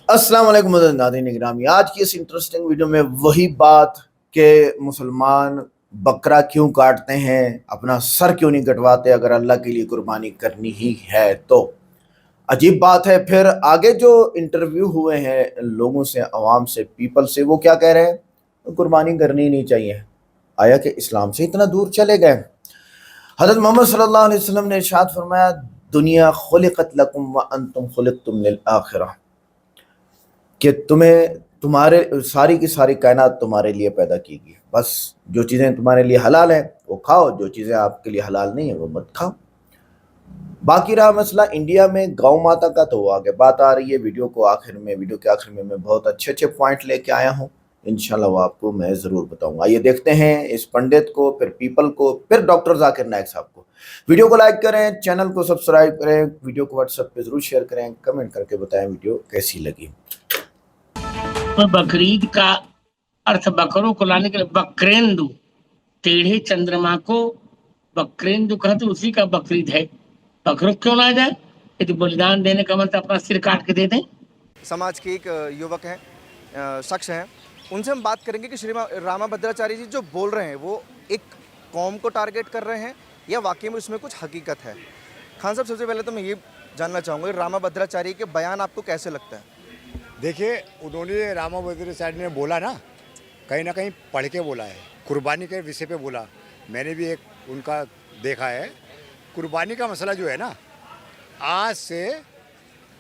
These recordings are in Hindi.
अस्सलाम वालेकुम नाज़रीन गिरामी। आज की इस इंटरेस्टिंग वीडियो में वही बात कि मुसलमान बकरा क्यों काटते हैं, अपना सर क्यों नहीं कटवाते अगर अल्लाह के लिए कुर्बानी करनी ही है तो। अजीब बात है। फिर आगे जो इंटरव्यू हुए हैं लोगों से, अवाम से, पीपल से, वो क्या कह रहे हैं? तो कुर्बानी करनी ही नहीं चाहिए। आया कि इस्लाम से इतना दूर चले गए। हज़रत मोहम्मद सल्लल्लाहु अलैहि वसल्लम ने इरशाद फरमाया, दुनिया खुलिकत लकुम व अंतुम खुलिकतुम लिल आखिरह, कि तुम्हें तुम्हारे सारी की सारी कायनात तुम्हारे लिए पैदा की गई है। बस जो चीज़ें तुम्हारे लिए हलाल हैं वो खाओ, जो चीज़ें आपके लिए हलाल नहीं है वो मत खाओ। बाकी रहा मसला इंडिया में गौ माता का, तो वो आगे बात आ रही है। वीडियो के आखिर में मैं बहुत अच्छे अच्छे पॉइंट लेके आया हूँ। इंशाल्लाह वो आपको मैं ज़रूर बताऊंगा। आइए देखते हैं इस पंडित को, फिर पीपल को, फिर डॉक्टर जाकिर नाइक साहब को। वीडियो को लाइक करें, चैनल को सब्सक्राइब करें, वीडियो को व्हाट्सएप पे ज़रूर शेयर करें, कमेंट करके बताएं वीडियो कैसी लगी। बकरीद का अर्थ बकरों को लाने के लिए बकरेंदु, टेढ़े चंद्रमा को बकरेंदु कहते, उसी का बकरीद है। बकरों क्यों ना जाए? यदि बलिदान देने का मतलब अपना सिर काट के दे दें। समाज के एक युवक हैं, शख्स हैं, उनसे हम बात करेंगे कि श्री रामाभद्राचार्य जी जो बोल रहे हैं वो एक कौम को टारगेट कर रहे हैं या वाकई में उसमें कुछ हकीकत है। खान साहब, सबसे पहले तो मैं ये जानना चाहूँगा रामाभद्राचार्य के बयान आपको कैसे लगता है? देखिए, उन्होंने रामाभद्राचार्य ने बोला ना कहीं पढ़ के बोला है, कुर्बानी के विषय पे बोला। मैंने भी एक उनका देखा है। कुर्बानी का मसला जो है ना, आज से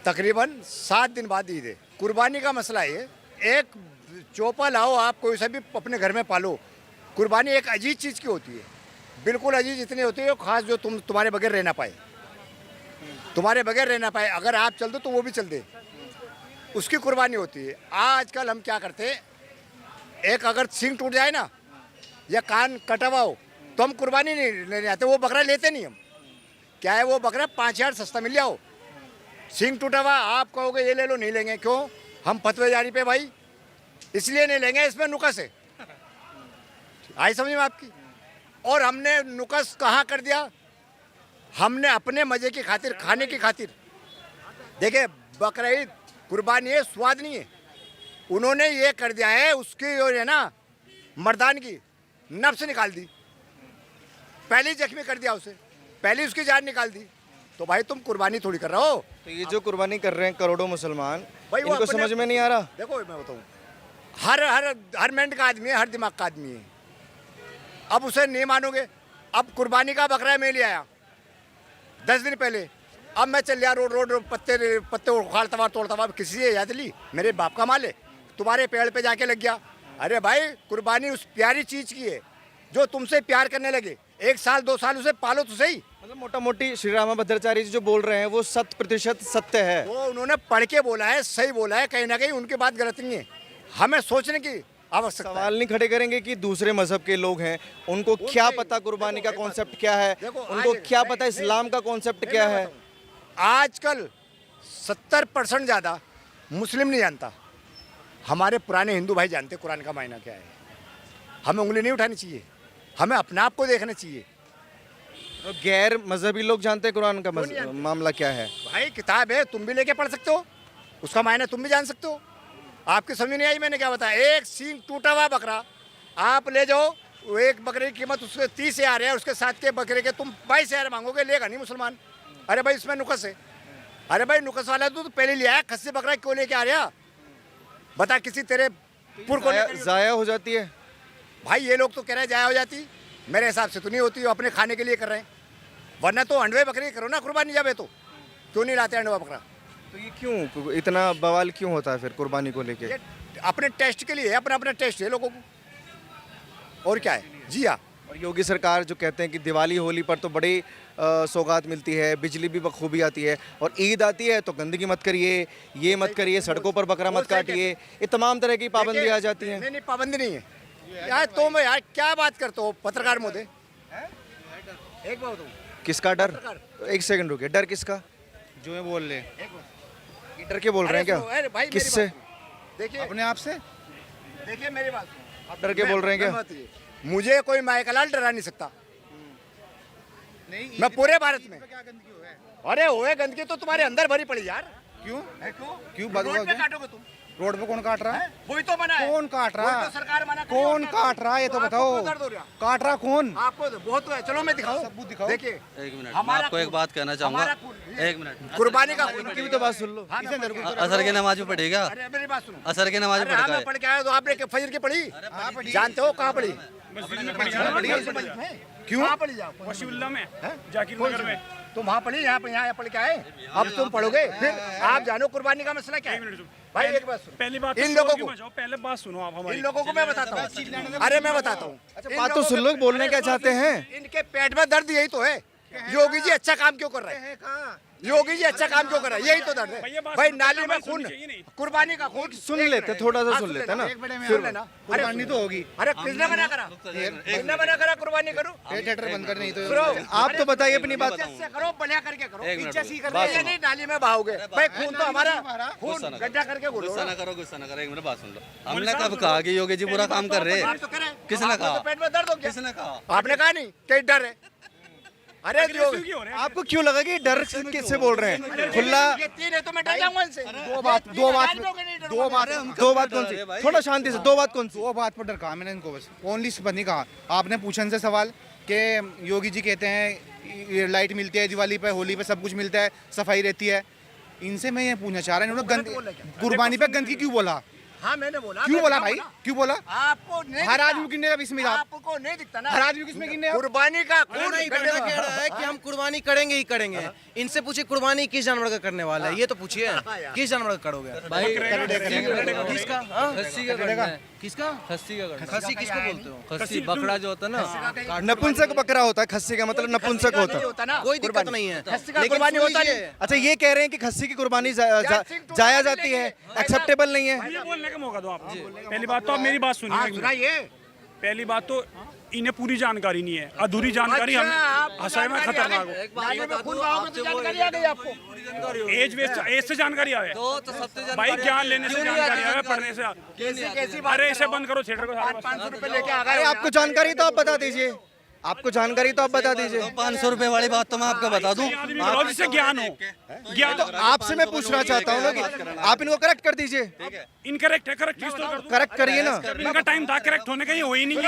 तकरीबन 7 दिन बाद ईद है। कुर्बानी का मसला ये, एक चौपा लाओ, आप कोई सा भी अपने घर में पालो। कुर्बानी एक अजीज चीज़ की होती है, बिल्कुल अजीज इतनी होती है खास, जो तुम्हारे बगैर रह ना पाए, तुम्हारे बगैर रह ना पाए। अगर आप चल दो तो वो भी चल दे, उसकी कुर्बानी होती है। आजकल हम क्या करते हैं, एक अगर सींग टूट जाए ना या कान कटा हुआ हो तो हम कुर्बानी नहीं लेने आते, वो बकरा लेते नहीं हम। क्या है, वो बकरा 5,000 सस्ता मिल जाओ, सींग टूटा हुआ आप कहोगे ये ले लो, नहीं लेंगे। क्यों? हम फतवे जारी पे भाई, इसलिए नहीं लेंगे, इसमें नुकस है। आई समझ में आपकी? और हमने नुकस कहाँ कर दिया? हमने अपने मजे की खातिर, खाने की खातिर। देखिए, बकरा ईद कुर्बानी है, स्वाद नहीं है। उन्होंने ये कर दिया है, उसकी जो है ना मर्दान की नफ्स निकाल दी, पहले जख्मी कर दिया उसे, पहले उसकी जान निकाल दी। तो भाई तुम कुर्बानी थोड़ी कर रहे हो। तो ये जो कुर्बानी कर रहे हैं करोड़ों मुसलमान, भाई वो इनको समझ में नहीं आ रहा। देखो मैं बताऊँ, हर हर हर माइंड का आदमी है, हर दिमाग का आदमी है। अब उसे नहीं मानोगे। अब कुर्बानी का बकरा मैं ले आया 10 दिन पहले, अब मैं चल गया रोड पत्ते उखाड़ता तोड़ता, किसी से याद ली, मेरे बाप का माल है, तुम्हारे पेड़ पे जाके लग गया। अरे भाई, कुर्बानी उस प्यारी चीज़ की है जो तुमसे प्यार करने लगे। 1 साल 2 साल उसे पालो तो सही। मतलब मोटा मोटी श्री रामाभद्राचार्य जी जो बोल रहे हैं वो 100% सत्य है। वो उन्होंने पढ़ के बोला है, सही बोला है, कहीं ना कहीं उनकी बात गलत नहीं है। हमें सोचने की आवश्यकता है। सवाल नहीं खड़े करेंगे कि दूसरे मजहब के लोग हैं, उनको क्या पता कुर्बानी का कॉन्सेप्ट क्या है, उनको क्या पता इस्लाम का कॉन्सेप्ट क्या है। आजकल 70% ज़्यादा मुस्लिम नहीं जानता। हमारे पुराने हिंदू भाई जानते कुरान का मायना क्या है। हमें उंगली नहीं उठानी चाहिए, हमें अपने आप को देखना चाहिए। तो गैर मजहबी लोग जानते हैं कुरान का मामला क्या है। भाई किताब है, तुम भी लेके पढ़ सकते हो, उसका मायना तुम भी जान सकते हो। आपकी समझ नहीं आई मैंने क्या बताया? एक सींग टूटा हुआ बकरा आप ले जाओ, वो एक बकरे की कीमत उसके 30,000 है, उसके साथ के बकरे के तुम 22,000 मांगोगे, लेगा नहीं मुसलमान। अरे भाई इसमें नुकस है। अरे भाई नुकस वाला तो पहले लिया है, खस्सी बकरा क्यों लेके आ रहा? बता, किसी तेरे पुर को जाया हो जाती है। भाई ये लोग तो कह रहे हैं जाया हो जाती, मेरे हिसाब से तो नहीं होती। अपने खाने के लिए कर रहे हैं, वरना तो अंडवे बकरी करो ना कुर्बानी जब है तो। क्यों नहीं लाते अंडवा बकरा? तो ये क्यों इतना बवाल क्यों होता है फिर कुर्बानी को लेके? अपने टेस्ट के लिए, अपना टेस्ट है लोगों को, और क्या है। जी हाँ। और योगी सरकार जो कहते हैं कि दिवाली होली पर तो बड़ी सौगात मिलती है, बिजली भी बखूबी आती है, और ईद आती है तो गंदगी मत करिए, ये मत करिए, सड़कों पर बकरा मत काटिए, ये तमाम तरह की पाबंदी आ जाती हैं। नहीं, पाबंदी नहीं है यार। तुम यार क्या बात करते हो पत्रकार महोदय? एक बात बताऊं, किसका डर? एक सेकंड रुकिए, डर किसका? जो है बोल ले, ये डर के बोल रहे हैं क्या? किससे? देखिए अपने आप से। देखिए मेरी बात, आप डर के बोल रहे हैं क्या? मुझे कोई माइकलाल डरा नहीं सकता। नहीं, मैं पूरे भारत में, क्या गंदगी हो है? अरे होए गंदगी तो तुम्हारे अंदर भरी पड़ी यार। क्यों क्यों रोड पे काटोगे तुम? रोड पे कौन काट रहा है? वही तो मना है। कौन काट रहा वही है? तो सरकार मना कर रही है कौन और काट रहा है ये तो आपको बताओ। क्यों दर्द हो रहा? काट रहा कौन? आपको बहुत है। चलो मैं दिखाऊं, सबूत दिखाओ। देखिए एक मिनट मैं हमारा आपको एक खून- बात कहना चाहूंगा। हमारा खून- एक मिनट, कुर्बानी का खून की भी तो बात सुन लो। हाँ, मैं पढ़ गया। असर की नमाज भी पढ़ेगा। अरे मेरी बात सुनो। असर की नमाज भी अरे हाँ, पढ़ेगा मैं पढ़ के आया तो आपने फजर की पढ़ी? जानते हो कहाँ पढ़ी? क्यों? कहाँ पढ़ी आप? वशीउल्लाह में, जाकिर नगर में। तुम वहाँ पढ़ी, यहाँ पढ़ के आए? अब तुम पढ़ोगे फिर आप जानो कुर्बानी का मसला क्या है। भाई एक बात सुनो, पहली बात तो इन शोर लोगों की को- बजाओ, पहले बात सुनो आप हमारी। इन लोगों को मैं बताता हूँ। अरे मैं बताता हूँ। बात तो सुन लो, बोलने क्या चाहते हैं? इनके पेट में दर्द यही तो है। योगी जी अच्छा काम क्यों कर रहे हैं? योगी जी अच्छा काम क्यों कर रहे हैं? यही तो दर्द है। भैया बात भाई सुनो, नाली में बात खून, सुननी चाहिए नहीं। कुर्बानी का खून सुन लेते, थोड़ा सा सुन लेते ना। सुन लेना। कुर्बानी तो होगी। अरे किसने मना करा? किसने मना करा कुर्बानी करूं? थिएटर बंद कर नहीं तो करो। आप तो बताइए अपनी बात। इज्जत से करो, बढ़िया करके करो। एक मिनट, इज्जत से बात करके सुनो। नहीं नाली में बहाओगे। भाई खून तो हमारा खून गुस्सा ना गड्ढा करके बोलो। गुस्सा ना करो, गुस्सा ना करो। एक मिनट बात सुन लो। हमने कब कहा कि योगी जी बुरा काम कर रहे आप हैं? तो करें। किसने आपको कहा? तो पेट में दर्द हो गया। किसने कहा? आपने कहा नहीं कहीं डर है? अरे Aggressive क्यों हो रहे हैं? आपको क्यों लगा कि डर किससे बोल रहे हैं? खुला ये तीन है तो मैं डर जाऊंगा इनसे। दो बात कौन सी? थोड़ा शांति से, दो बात कौन सी? दो बात पर डर कहा मैंने इनको, बस ओनली पर नहीं कहा। आपने पूछा इनसे सवाल कि योगी जी कहते हैं ये लाइट मिलती है दिवाली पे, होली पे सब कुछ मिलता है, सफाई रहती है। इनसे मैं ये पूछना चाह रहा हूँ, इन्होंने कुर्बानी पे गंदगी क्यों बोला? हाँ मैंने बोला। क्यों बोला भाई? क्यों बोला? आपको नहीं हर दिखता। आदमी गिनने का इसमें आप आपको नहीं दिखता ना। हर आदमी को इसमें गिनने आप। कुर्बानी का खून नहीं, गड्ढे बंदा में- कह रहा है कि हम कुर्बानी करेंगे ही करेंगे। इनसे पूछिए कुर्बानी किस जानवर का करने वाला है, ये तो पूछिए किस जानवर का करोगे भाई किसका? हाँ? खस्सी का करना है। किसका? खस्सी का करना है। खस्सी किसको बोलते हो? खस्सी बकरा जो होता है ना, नपुंसक बकरा होता है, खस्सी का मतलब नपुंसक होता है। होता ना कोई दिक्कत नहीं है, खस्सी का लेकिन कुर्बानी सुन होता लीजिए, नहीं। अच्छा ये कह रहे हैं कि खस्सी की कुर्बानी जाया जाती है, एक्सेप्टेबल नहीं है। ये बोलने का मौका दो आप। पहली बात तो आप मेरी बात सुनिए। हाँ एक मिनट। सुनाइए। पहली बात तो इन्हें पूरी जानकारी नहीं है, अधूरी जानकारी अच्छा, हमें आप हंसाई में जानकारी आ खतरनाक गई। हो। नाली में खून बहाओगे तो जानकारी आ गई आपको। एज से जानकारी आवे तो सबसे भाई, ज्ञान लेने से जानकारी आवे, पढ़ने से। कैसी अरे इसे बंद करो थिएटर को सारे बस। 500 रुपए लेके आ अरे गए। आपको जानकारी तो आप बता दीजिए, आपको जानकारी तो आप बता दीजिए। 500 रुपए वाली बात तो मैं आपको बता दूं। आदमी को जिससे ज्ञान हो, ज्ञान तो आपसे मैं पूछना चाहता हूँ ना कि आप इनको करेक्ट कर दीजिए, इनकरेक्ट है, करेक्ट किस तो कर दूं? करेक्ट करिए ना। इनका टाइम था करेक्ट होने का, ये हो ही नहीं है।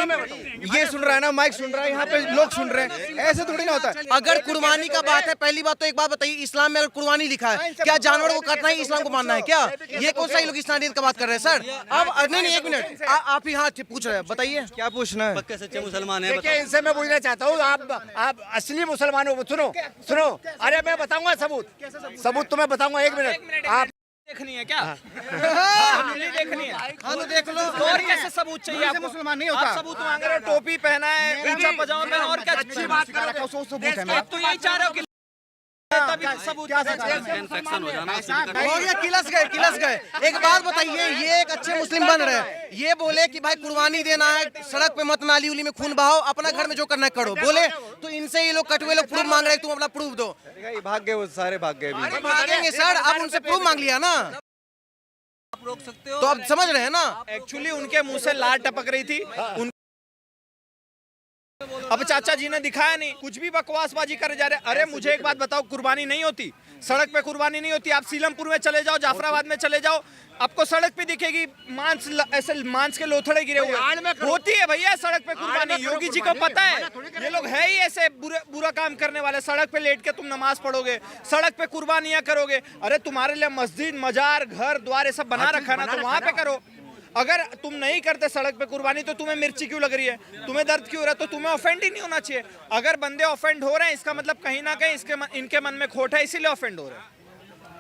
ये सुन रहा है ना, माइक सुन रहा है, यहाँ पे लोग सुन रहे हैं, ऐसे थोड़ी ना होता है। अगर कुर्बानी का बात है, पहली बात तो एक बात बताइए, इस्लाम में अगर कुर्बानी लिखा है, क्या जानवर को काटना ही इस्लाम को मानना है क्या? ये कौन सा लोग इस्लामियत का बात कर रहे हैं सर? अब नहीं, एक मिनट, आप ही हाँ पूछ रहे हैं, बताइए क्या पूछना है? पक्के सच्चे मुसलमान है। देखिए इनसे मैं पूछना चाहता हूँ, आप असली मुसलमान हो? सुनो। अरे मैं बताऊंगा सबूत तुम्हें बताऊंगा। एक मिनट। आप देखनी है क्या? देखनी है। हाँ तो देख लो, और कैसे सबूत चाहिए आपको? मुसलमान नहीं आप होता। सबूत मांग रहे हो, टोपी पहना है, ऊंचा पजामा पहना, और क्या अच्छी बात आप तो यही चाह रहे हो कि तभी सबूत इन्फेक्शन हो जाना हो गया, किलस गए। एक बात बताइए, ये एक अच्छे मुस्लिम बन रहे हैं, ये बोले कि भाई कुर्बानी देना है, सड़क पे मत नाली उली में खून बहाओ, अपना घर में जो करना है करो, बोले तो इनसे ये लोग कटुए लोग प्रूफ मांग रहे हैं, तुम अपना प्रूफ दो। भाग गए, वो सारे भाग गए। अरे भागेंगे सर, अब उनसे प्रूफ मांग लिया ना, आप रोक सकते हो। तो अब समझ रहे हैं ना। एक्चुअली उनके मुंह से लार टपक रही थी। अब चाचा जी ने दिखाया नहीं, कुछ भी बकवासबाजी करे जा रहे। अरे मुझे एक बात बताओ, कुर्बानी नहीं होती सड़क पे, कुर्बानी नहीं होती। आप सीलमपुर में चले जाओ, जाफराबाद में चले जाओ, आपको सड़क पे दिखेगी ऐसे मांस के लोथड़े गिरे हुए। होती है भैया सड़क पे कुर्बानी, योगी जी को पता है। ये लोग है ही ऐसे बुरा काम करने वाले। सड़क पे लेट के तुम नमाज पढ़ोगे, सड़क पे कुर्बानियां करोगे। अरे तुम्हारे लिए मस्जिद, मजार, घर द्वार ये सब बना रखा है ना, तो वहां पे करो। अगर तुम नहीं करते सड़क पे कुर्बानी तो तुम्हें मिर्ची क्यों लग रही है, तुम्हें दर्द क्यों हो रहा है? तो तुम्हें ऑफेंड ही नहीं होना चाहिए। अगर बंदे ऑफेंड हो रहे हैं, इसका मतलब कहीं ना कहीं इनके मन में खोट है, इसीलिए ऑफेंड हो रहे हैं।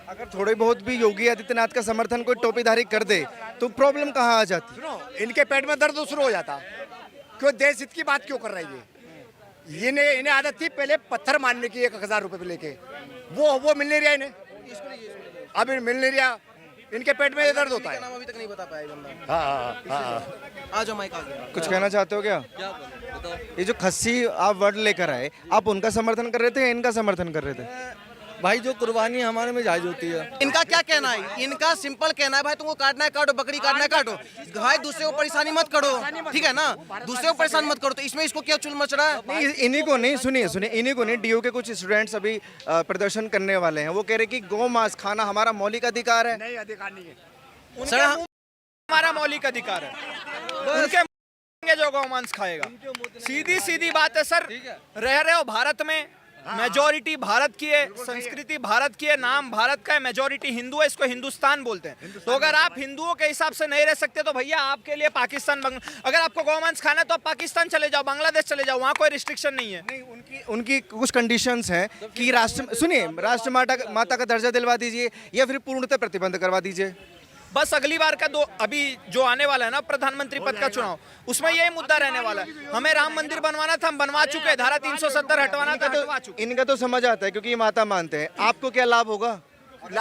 अगर थोड़ी बहुत भी योगी आदित्यनाथ का समर्थन कोई टोपीधारी कर दे तो प्रॉब्लम कहाँ आ जाती? सुनो, इनके पेट में दर्द शुरू हो जाता। क्यों देश हित की बात क्यों कर रही है? इन्हें आदत थी पहले पत्थर मारने की 1000 रुपए पे लेके, वो मिल नहीं रहा इन्हें, अब मिल नहीं रहा। इनके पेट में ये दर्द होता है। नाम अभी तक नहीं बता पाया बंदा। हाँ। आ जाओ, माइक आ गया। कुछ कहना चाहते हो क्या? ये जो खस्सी आप वर्ड लेकर आए, आप उनका समर्थन कर रहे थे या इनका समर्थन कर रहे थे? भाई जो कुर्बानी हमारे में जायज होती है। इनका क्या कहना है? इनका सिंपल कहना है भाई तुमको काटना है काटो, बकरी काटना है काटो, भाई दूसरे को परेशानी मत करो, ठीक है ना, दूसरे को परेशान मत करो। तो इसमें इसको क्या चुल मच रहा है? नहीं, इन्हीं को नहीं, सुनिए सुनिए, इन्हीं को नहीं, डीयू के कुछ स्टूडेंट्स अभी प्रदर्शन करने वाले हैं। वो कह रहे कि गौ मांस खाना हमारा मौलिक अधिकार है। नहीं, अधिकार नहीं है। सर, हमारा मौलिक अधिकार है, उनके जो गौमांस खाएगा। सीधी सीधी बात है सर। रह रहे हो भारत में, मेजोरिटी भारत की है, संस्कृति भारत की है, नाम भारत का है, मेजोरिटी हिंदू है, इसको हिंदुस्तान बोलते हैं। तो अगर आप हिंदुओं के हिसाब से नहीं रह सकते तो भैया आपके लिए पाकिस्तान, अगर आपको गौमांस खाना है तो आप पाकिस्तान चले जाओ, बांग्लादेश चले जाओ, वहाँ कोई रिस्ट्रिक्शन नहीं है। नहीं, उनकी कुछ कंडीशंस हैं कि राष्ट्र माता का दर्जा दिलवा दीजिए या फिर पूर्णतः प्रतिबंध करवा दीजिए। बस अगली बार का अभी जो आने वाला है ना प्रधानमंत्री पद का चुनाव, उसमें यही मुद्दा रहने वाला है। हमें राम मंदिर बनवाना था, हम बनवा चुके हैं, धारा 370 हटवाना था, हटवा चुके। इनका तो समझ आता है क्योंकि ये माता मानते हैं। आपको क्या लाभ होगा?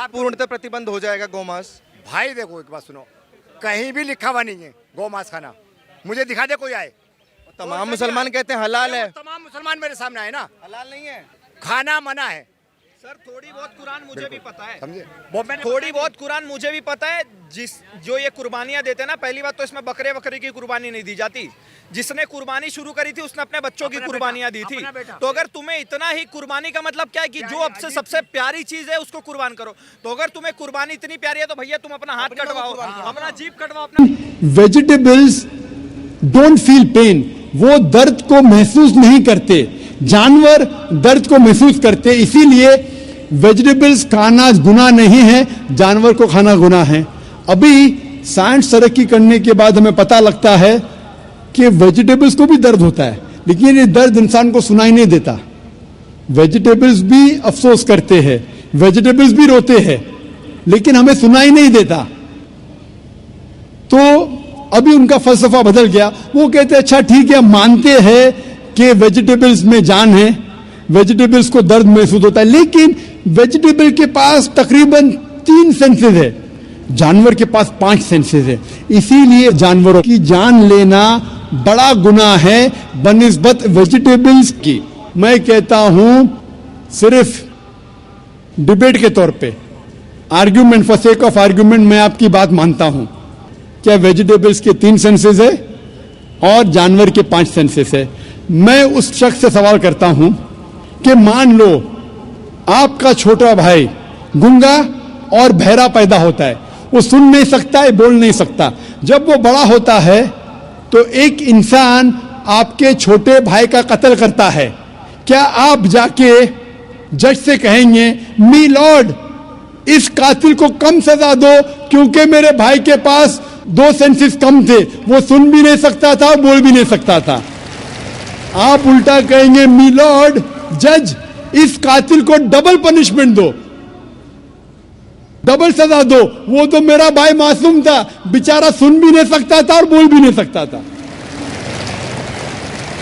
पूर्णतः प्रतिबंध हो जाएगा गौमांस। भाई देखो, एक बात सुनो, कहीं भी लिखा हुआ नहीं है गौ मांस खाना। मुझे दिखा दे कोई आए। तमाम मुसलमान कहते हैं हलाल है। तमाम मुसलमान मेरे सामने आए ना, हलाल नहीं है खाना मना है। सर, थोड़ी बहुत कुरान मुझे भी पता है, समझे? थोड़ी बहुत कुरान मुझे भी पता है। जो ये कुर्बानियां देते हैं ना, पहली बात तो इसमें बकरे की कुर्बानी नहीं दी जाती। जिसने कुर्बानी शुरू करी थी उसने अपने बच्चों की कुर्बानियां दी थी। तो अगर तुम्हें इतना ही, कुर्बानी का मतलब क्या है कि जो अब से सबसे प्यारी चीज है उसको कुर्बान करो। तो अगर तुम्हें कुर्बानी इतनी प्यारी है तो भैया तुम अपना हाथ कटवाओ, अपना जीभ कटवाओ, अपना। वेजिटेबल्स डोंट फील पेन, वो दर्द को महसूस नहीं करते। जानवर दर्द को महसूस करते, इसीलिए वेजिटेबल्स खाना गुनाह नहीं है, जानवर को खाना गुनाह है। अभी साइंस तरक्की करने के बाद हमें पता लगता है कि वेजिटेबल्स को भी दर्द होता है, लेकिन ये दर्द इंसान को सुनाई नहीं देता। वेजिटेबल्स भी अफसोस करते हैं, वेजिटेबल्स भी रोते हैं, लेकिन हमें सुनाई नहीं देता। तो अभी उनका फलसफा बदल गया। वो कहते हैं अच्छा ठीक है, मानते हैं कि वेजिटेबल्स में जान है, वेजिटेबल्स को दर्द महसूस होता है, लेकिन वेजिटेबल के पास तकरीबन 3 सेंसेस है, जानवर के पास 5 सेंसेस है। इसीलिए जानवरों की जान लेना बड़ा गुनाह है बनिस्बत वेजिटेबल्स की। मैं कहता हूं सिर्फ डिबेट के तौर पे, argument, for sake of argument, मैं आपकी बात मानता हूं। क्या वेजिटेबल्स के 3 सेंसेस है और जानवर के 5 सेंसेस है? मैं उस शख्स से सवाल करता हूं कि मान लो आपका छोटा भाई गूंगा और बहरा पैदा होता है, वो सुन नहीं सकता है, बोल नहीं सकता। जब वो बड़ा होता है तो एक इंसान आपके छोटे भाई का कत्ल करता है, क्या आप जाके जज से कहेंगे मी लॉर्ड इस कातिल को कम सजा दो क्योंकि मेरे भाई के पास 2 सेंसेस कम थे, वो सुन भी नहीं सकता था, बोल भी नहीं सकता था? आप उल्टा कहेंगे मी लॉर्ड जज इस कातिल को डबल पनिशमेंट दो, डबल सजा दो, वो तो मेरा भाई मासूम था, बेचारा सुन भी नहीं सकता था और बोल भी नहीं सकता था।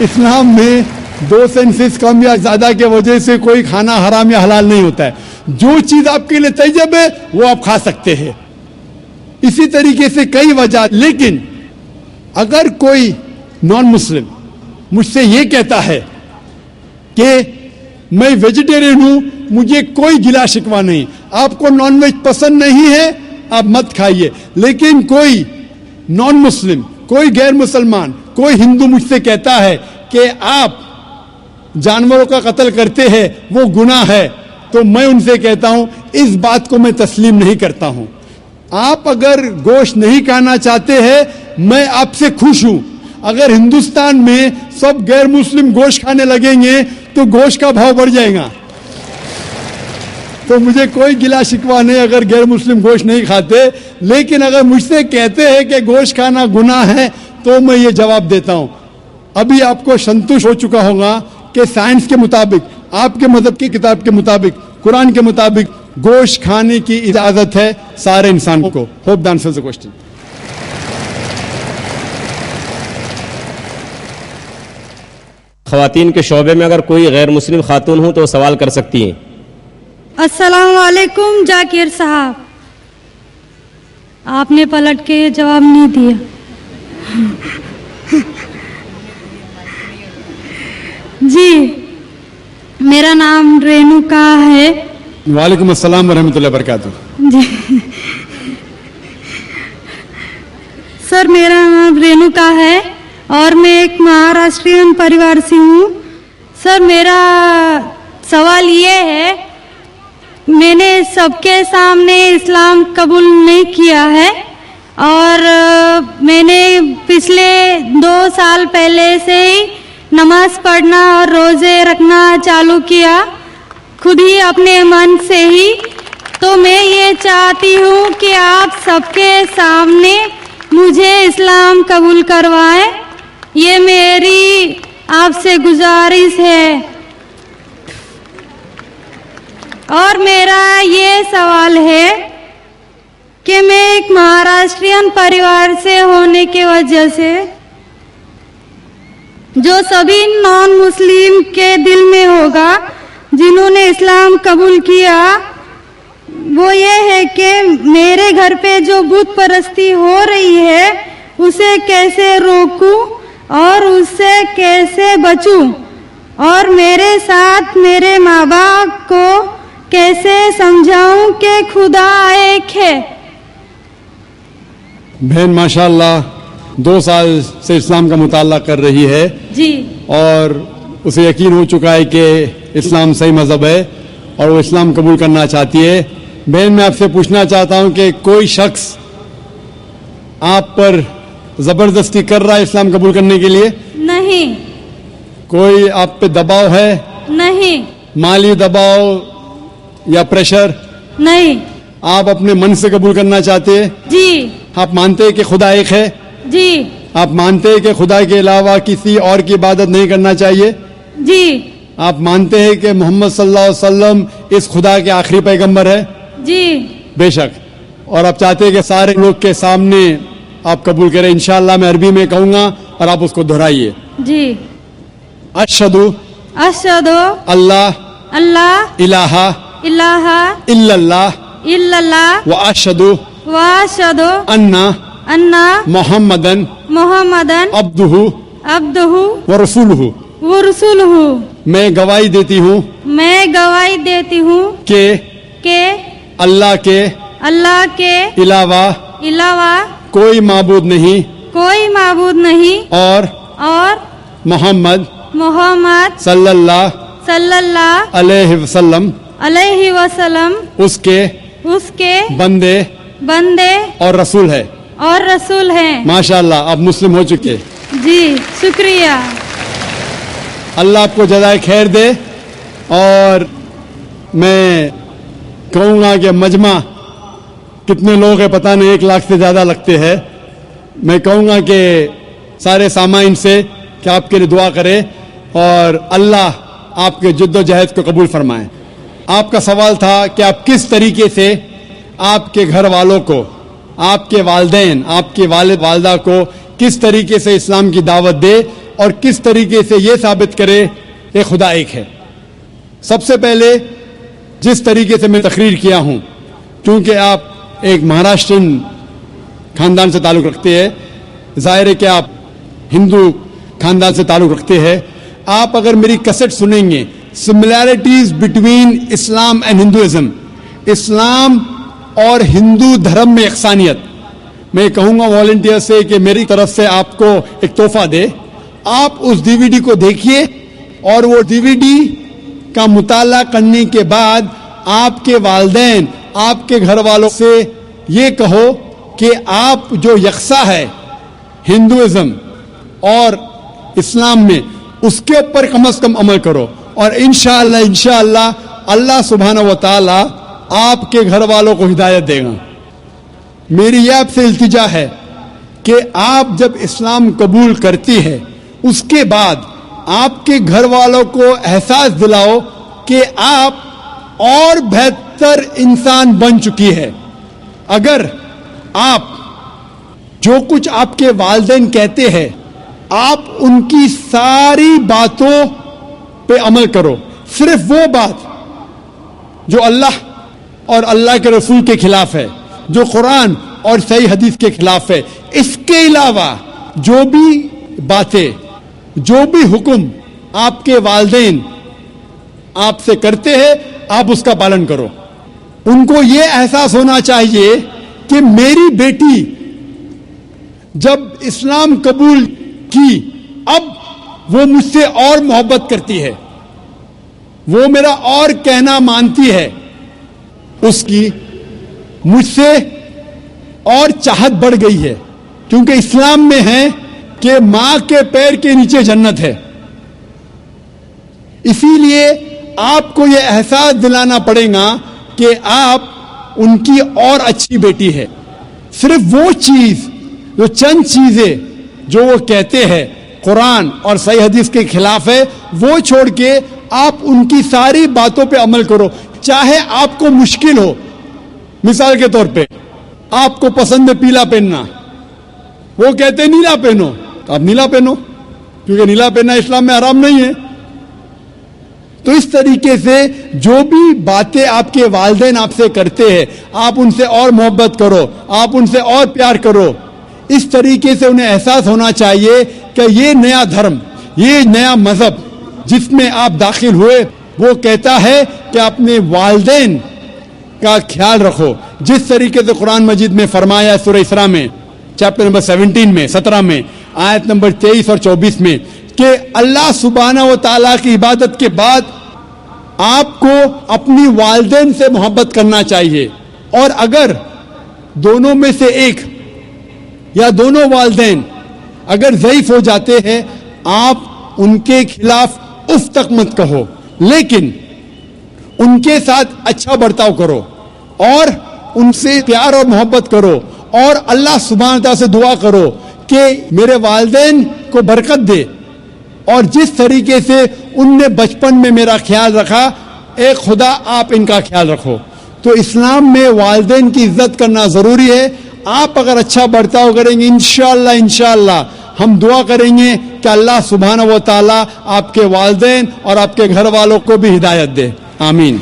इस्लाम में 2 सेंसेस कम या ज्यादा के वजह से कोई खाना हराम या हलाल नहीं होता है। जो चीज आपके लिए तैयब है वो आप खा सकते हैं। इसी तरीके से कई वजह। लेकिन अगर कोई नॉन मुस्लिम मुझसे ये कहता है कि मैं वेजिटेरियन हूं, मुझे कोई गिला शिकवा नहीं, आपको नॉनवेज पसंद नहीं है आप मत खाइए, लेकिन कोई नॉन मुस्लिम, कोई गैर मुसलमान, कोई हिंदू मुझसे कहता है कि आप जानवरों का कत्ल करते हैं, वो गुनाह है, तो मैं उनसे कहता हूं इस बात को मैं तस्लीम नहीं करता हूं। आप अगर गोश्त नहीं खाना चाहते हैं, मैं आपसे खुश हूं। अगर हिंदुस्तान में सब गैर मुस्लिम गोश्त खाने लगेंगे तो गोश्त का भाव बढ़ जाएगा। तो मुझे कोई गिला शिकवा नहीं अगर गैर मुस्लिम गोश्त नहीं खाते, लेकिन अगर मुझसे कहते हैं कि गोश्त खाना गुनाह है तो मैं ये जवाब देता हूं। अभी आपको संतुष्ट हो चुका होगा कि साइंस के मुताबिक, आपके मजहब की किताब के मुताबिक, कुरान के मुताबिक गोश्त खाने की इजाजत है सारे इंसान को। Hope the answer the question. ख़वातीन के शोबे में अगर कोई गैर मुस्लिम खातून हो तो सवाल कर सकती हैं। अस्सलाम वालेकुम जाकिर साहब, आपने पलट के जवाब नहीं दिया। जी, मेरा नाम रेणुका है वालेकुम अस्सलाम वरहमतुल्लाहि वबरकातुहू। जी सर, मेरा नाम रेणुका है और मैं एक महाराष्ट्रियन परिवार से हूँ। सर, मेरा सवाल ये है, मैंने सबके सामने इस्लाम कबूल नहीं किया है और मैंने पिछले 2 साल पहले से ही नमाज पढ़ना और रोज़े रखना चालू किया, खुद ही अपने मन से ही। तो मैं ये चाहती हूँ कि आप सबके सामने मुझे इस्लाम कबूल करवाएं, ये मेरी आपसे गुजारिश है। और मेरा ये सवाल है कि मैं एक महाराष्ट्रियन परिवार से होने की वजह से जो सभी नॉन मुस्लिम के दिल में होगा जिन्होंने इस्लाम कबूल किया, वो ये है कि मेरे घर पे जो बुत परस्ती हो रही है उसे कैसे रोकूं और उससे कैसे बचूं, और मेरे साथ मेरे माँ बाप को कैसे समझाऊं कि खुदा एक है। बहन माशाल्लाह 2 साल से इस्लाम का मुताला कर रही है जी, और उसे यकीन हो चुका है कि इस्लाम सही मज़हब है और वो इस्लाम कबूल करना चाहती है। बहन, मैं आपसे पूछना चाहता हूं कि कोई शख्स आप पर ज़बरदस्ती कर रहा है इस्लाम कबूल करने के लिए? नहीं। कोई आप पे दबाव है? नहीं। माली दबाव या प्रेशर? नहीं। आप अपने मन से कबूल करना चाहते हैं? जी। आप मानते हैं कि खुदा एक है? जी। आप मानते हैं कि खुदा के अलावा किसी और की इबादत नहीं करना चाहिए? जी। आप मानते हैं कि मोहम्मद सल्लल्लाहु अलैहि वसल्लम इस खुदा के आखिरी पैगंबर है? जी। बेशक। और आप चाहते हैं कि सारे लोग के सामने आप कबूल करें? इंशाअल्लाह मैं अरबी में कहूंगा और आप उसको दोहराइए। जी। अशहदु अशहदु अल्लाह अल्लाह इलाहा इलाहा इल्लल्लाह इल्लल्लाह व अशहदु अन्ना मोहम्मदन अब्दुहु व रसूलुहु वो रसूलुहु। मैं गवाही देती हूँ कि अल्लाह के अलावा कोई माबूद नहीं और मोहम्मद सल्लल्लाहु अलैहि वसल्लम उसके बंदे और रसूल है। माशाअल्लाह, आप मुस्लिम हो चुके। जी, शुक्रिया। अल्लाह आपको जज़ाए खैर दे। और मैं कहूँगा कि मजमा कितने लोग हैं पता नहीं, 1 लाख से ज़्यादा लगते हैं। मैं कहूँगा कि सारे सामाइन से कि आपके लिए दुआ करें और अल्लाह आपके जद्दोजहद को कबूल फरमाए। आपका सवाल था कि आप किस तरीके से आपके घर वालों को, आपके वालिदैन, आपके वालिद वालदा को किस तरीके से इस्लाम की दावत दे और किस तरीके से ये साबित करे कि खुदा एक है। सबसे पहले जिस तरीके से मैं तकरीर किया हूँ, क्योंकि आप एक महाराष्ट्रियन खानदान से ताल्लुक़ रखते हैं, जाहिर है कि आप हिंदू खानदान से ताल्लुक़ रखते हैं। आप अगर मेरी कैसेट सुनेंगे, similarities between Islam and Hinduism, Islam और हिंदू धर्म में यकसानियत, मैं कहूँगा वॉलंटियर से कि मेरी तरफ से आपको एक तोहफा दे। आप उस डीवीडी को देखिए और वो डीवीडी का मुताला करने के बाद आपके वालिदैन, आपके घर वालों से ये कहो कि आप जो यकसा है हिंदुइज्म और इस्लाम में, उसके ऊपर कम से कम अमल करो और इंशाअल्लाह अल्लाह सुब्हानहू व तआला आपके घर वालों को हिदायत देगा। मेरी यह आपसे इल्तिजा है कि आप जब इस्लाम कबूल करती है, उसके बाद आपके घर वालों को एहसास दिलाओ कि आप और बेहतर इंसान बन चुकी है। अगर आप जो कुछ आपके वालिदैन कहते हैं, आप उनकी सारी बातों पे अमल करो, सिर्फ वो बात जो अल्लाह और अल्लाह के रसूल के खिलाफ है, जो कुरान और सही हदीस के खिलाफ है। इसके अलावा जो भी बातें, जो भी हुक्म आपके वालिदैन आपसे करते हैं, आप उसका पालन करो। उनको ये एहसास होना चाहिए कि मेरी बेटी जब इस्लाम कबूल की, अब वो मुझसे और मोहब्बत करती है, वो मेरा और कहना मानती है, उसकी मुझसे और चाहत बढ़ गई है। क्योंकि इस्लाम में है कि मां के पैर के नीचे जन्नत है। इसीलिए आपको यह एहसास दिलाना पड़ेगा कि आप उनकी और अच्छी बेटी है। सिर्फ वो चीज, जो चंद चीजें जो वो कहते हैं कुरान और सही हदीस के खिलाफ है, वो छोड़ के आप उनकी सारी बातों पे अमल करो। चाहे आपको मुश्किल हो, मिसाल के तौर पे आपको पसंद है पीला पहनना, वो कहते नीला पहनो, तो आप नीला पहनो, क्योंकि नीला पहनना इस्लाम में हराम नहीं है। तो इस तरीके से जो भी बातें आपके वालिदैन आपसे करते हैं, आप उनसे और मोहब्बत करो, आप उनसे और प्यार करो। इस तरीके से उन्हें एहसास होना चाहिए कि ये नया धर्म, ये नया मजहब जिसमें आप दाखिल हुए, वो कहता है कि अपने वालिदैन का ख्याल रखो। जिस तरीके से कुरान मजीद में फरमाया सूरह इसरा में चैप्टर नंबर 17 में आयत नंबर 23 और 24 में कि अल्लाह सुब्हानहू व तआला की इबादत के बाद आपको अपनी वालिदैन से मोहब्बत करना चाहिए। और अगर दोनों में से एक या दोनों वालिदैन अगर ज़ईफ हो जाते हैं, आप उनके खिलाफ उफ तक मत कहो, लेकिन उनके साथ अच्छा बर्ताव करो और उनसे प्यार और मोहब्बत करो और अल्लाह सुब्हानहू तआला से दुआ करो कि मेरे वालिदैन को बरकत दे। और जिस तरीके से उनने बचपन में मेरा ख्याल रखा, ए खुदा आप इनका ख्याल रखो। तो इस्लाम में वालिदैन की इज्जत करना ज़रूरी है। आप अगर अच्छा बर्ताव करेंगे, इंशाअल्लाह हम दुआ करेंगे कि अल्लाह सुब्हानहू व तआला आपके वालिदैन और आपके घर वालों को भी हिदायत दे। आमीन।